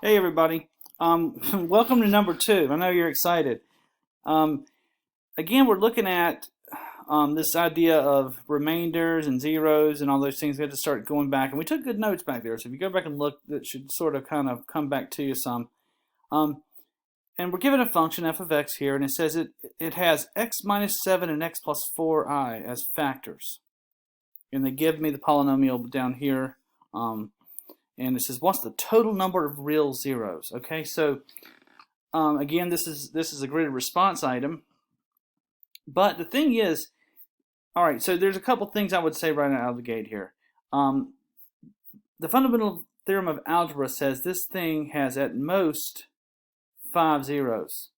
Hey everybody, welcome to number 2. I know you're excited. Again, we're looking at this idea of remainders and zeros and all those things. We had to start going back, and we took good notes back there. So if you go back and look, that should sort of kind of come back to you some. And we're given a function f of x here, and it says it has x minus 7 and x plus 4i as factors. And they give me the polynomial down here. And it says, what's the total number of real zeros? Okay, so again, this is a graded response item. But the thing is, all right, so there's a couple things I would say right out of the gate here. The fundamental theorem of algebra says this thing has at most 5 zeros.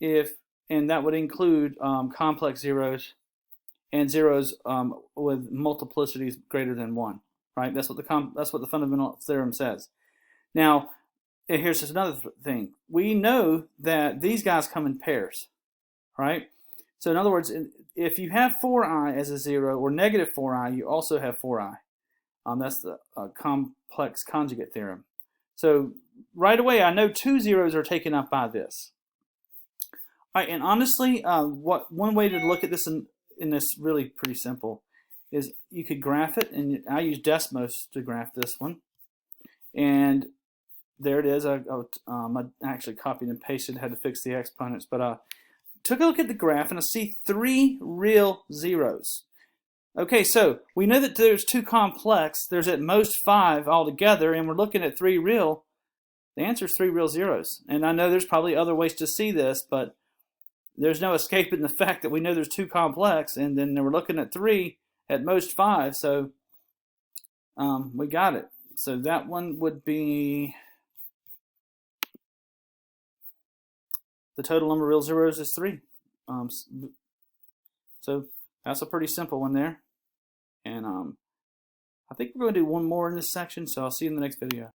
And that would include complex zeros and zeros with multiplicities greater than 1. Right, that's what the fundamental theorem says. Now, here's just another thing. We know that these guys come in pairs, right? So in other words, if you have 4i as a 0 or negative 4i, you also have 4i. That's the complex conjugate theorem. So right away, I know 2 zeros are taken up by this. All right, and honestly, one way to look at this in this really pretty simple is you could graph it, and I use Desmos to graph this one. And there it is. I actually copied and pasted, had to fix the exponents, but took a look at the graph, and I see 3 real zeros. Okay, so we know that there's 2 complex. There's at most 5 altogether, and we're looking at 3 real. The answer is 3 real zeros. And I know there's probably other ways to see this, but there's no escaping the fact that we know there's 2 complex, and then we're looking at 3. At most 5, so we got it. So that one would be the total number of real zeros is 3. So that's a pretty simple one there. And I think we're going to do one more in this section, so I'll see you in the next video.